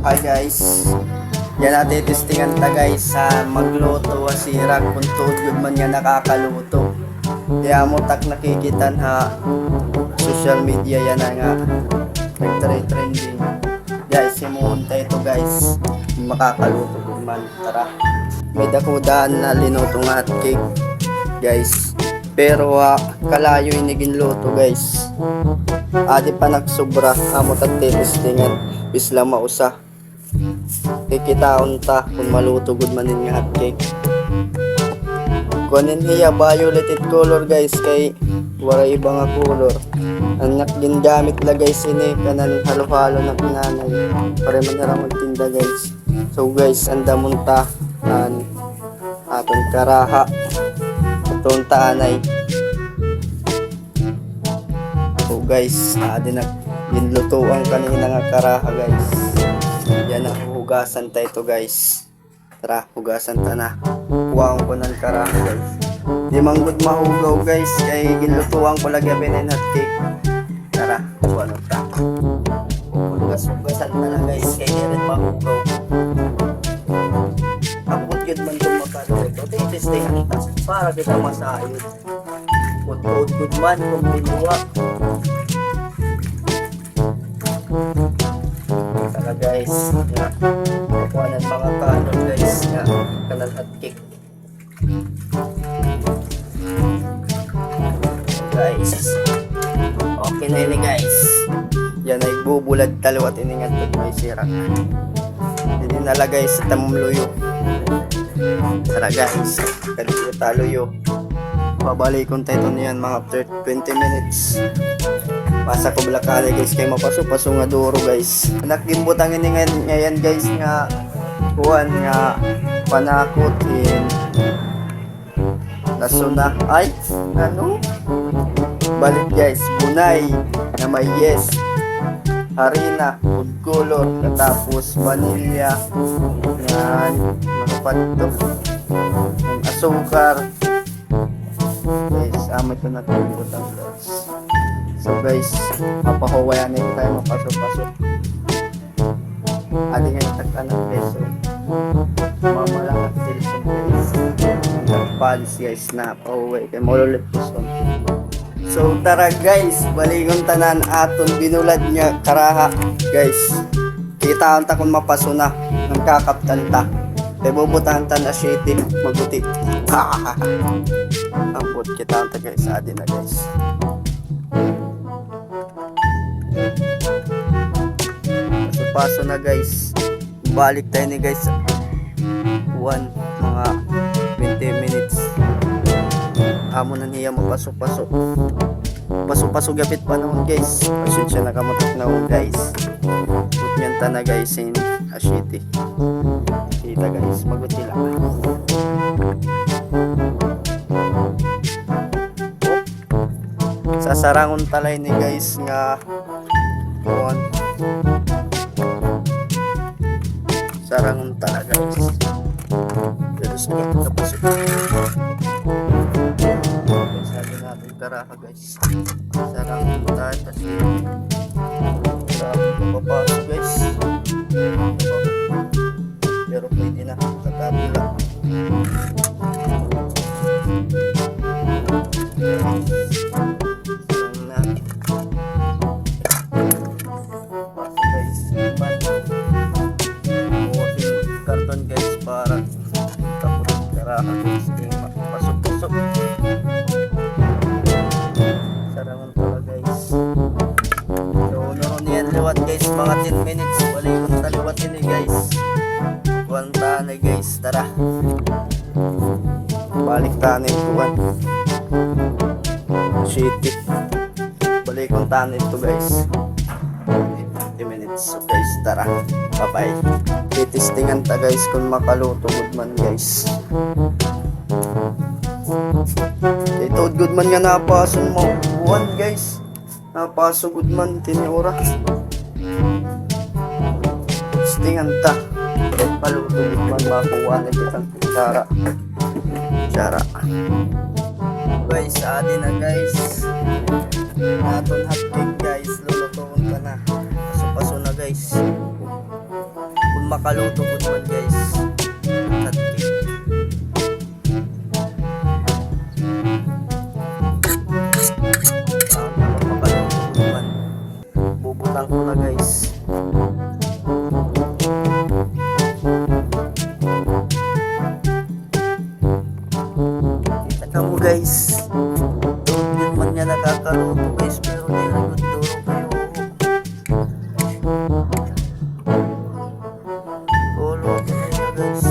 Hi guys, yan natin testingan ta guys sa magluto wa sirag kung tuod yun man nga nakakaluto. Kaya mo tak nakikitan ha social media yan na nga nag-trending. Guys, simuunta ito guys, makakaluto yun man. Tara, may dakudaan na linutong hotcake guys. Pero kalayo inigin luto guys. Adi pa nagsobra amo tagtestingan bisla mausa. Kikitaon ta kung maluto gud manin nga hotcake. Kunin hiya violeted color guys kay wala iba nga color. Anak gingamit la guys ini kanan halo-halo na pinanay para manara magtinda guys. So guys, andamon ta aton karaha aton taanay. So guys, adi na ginlutuan kanina nga karaha guys. Yan ang hugasan tayo ito guys. Tara, hugasan ta na. Kuhaan ko ng karaha guys. Di manggod mahugaw guys. Kaya ginlutuan ko lagi abinin hotcake. Tara, kuhaan ta. Hugasan ta na guys. Kaya di rin mahugaw. Kapot yun man kung makaluto. Testingan ta para kita masayod. Putod good man kung binuwa. Tara guys, nga kuha ng mga kanon guys nga kanal hotcake guys. Okay na yun guys, yan ay bubulad talawat iningat at may sirak hindi nalagay sa tamluyo. Tara guys, kalito taluyo pabalikon tayo niyan mga after 20 minutes. Pasa ko blakali guys kay mapaso-paso nga duro guys. Nakgimbutang ini ngayon guys nga kuan nga panakotin. Nasuna ay ano? Balik guys, bunay na may yes. Harina, food color, katapos vanilya. Yan, mga patok. Asukar. Guys, amoy ko na butang guys. So guys, mapahawayan na tayo mapasok-pasok. Adi ngayon tagtanang peso. Mamalang at silson guys. Nagpalis guys na pahuway kay malulit po son. So tara guys, baligon tanan aton binulad niya karaha guys. Kitaan ta kung mapaso na ng kakaptan ta. Kaya bubutahan ta na shitty maguti. Ampot kitaan ta guys, adi na guys. Paso na guys, balik tayo ni guys mga 20 minutes. Amo na niya mapasok-pasok gapit pa naman guys. Pasensya na kamutok na guys. Putyan ta na guys in ashiti. Kita guys, maguti lang. Sasarangon talay ni guys nga sarangon talaga guys. Pero sige, tapos sabi natin karaha guys. Sarangon tayo kasi papasok guys. Pero pwede na kakabila. Pasok-pasok sarangan pala guys. So noon yan liwat guys, mga 10 minutes balikon ta liwat ini guys. Kuwanta na guys, tara balik ta na ituan shitty balikon ta na ito guys 20 minutes. So guys, tara bye bye. Titistingan ta guys kung makaluto good man guys. Ito good man nga napason mo buwan guys. Napaso good man tiniora. Titistingan ta paluto good man makuha na kitang kutsara. Guys, adi na guys. Naton hotcake guys, lulutuon ka na. Paso-paso na guys. makaluto good man guys. At cake. Makaluto good man. Bubutang ko na guys. Kita mo guys. Good man niya nakakaluto guys, pero very good duro kayo. Luto na yun guys.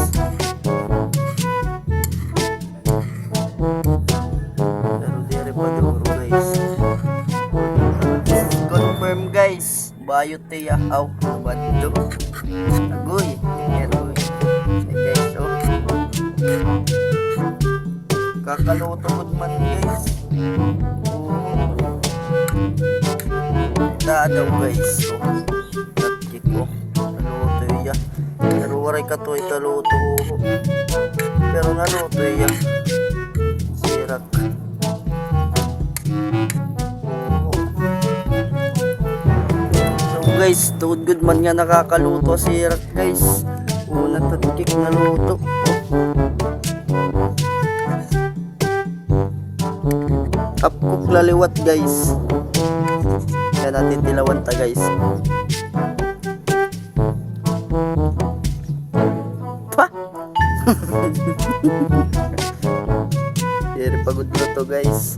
Pero dire pa duro guys. Confirm guys. Bayot tiya. Aw, nabadyo. Agoy. Agoy. Guys, oh. Kakaluto good man guys. Daadaw guys. Natkik ko. Naluto iya. Pero waray ka to ikaluto. Pero naluto iya. Sirak. So guys, tuod good man nga nakakaluto. Sirak guys. Una tatkik naluto. Kapkuk laliwat guys. Yan natin tilawan ta guys. Pa! Pero pagod luto guys.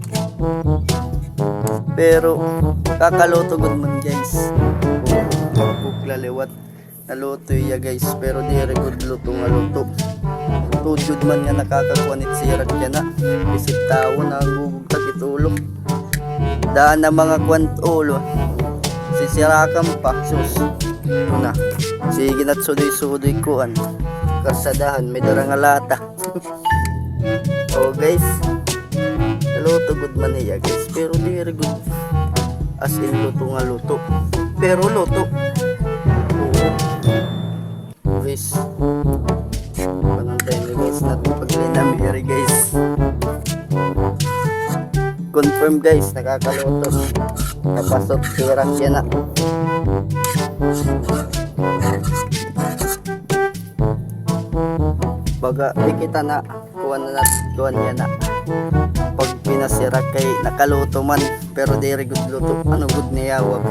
Pero kakaluto good man guys. Kapkuk laliwat. Naluto iya guys. Pero di rin good luto nga luto. Tudjud man nga nakakakuanit sirat yan na. Isip tao na gugugtag itulog. Daan na mga kwantulo. Sisirakan pa. Sus. Ito na. Sige na't sudoy-sudoy kuan. Kasadahan. May darang alata. Oh guys. Naluto good man iya guys. Pero di rin good. As in luto nga luto. Pero luto. Oo. Guys. Panantay nyo guys. Paglinamiri guys. Confirm guys, nakakaluto. Kapasok, sirak yan na. Baga, di kita na. Kuhan yan na. Pag pinasirak kay nakaluto man. Pero di rin good luto. Ano good niya, wag.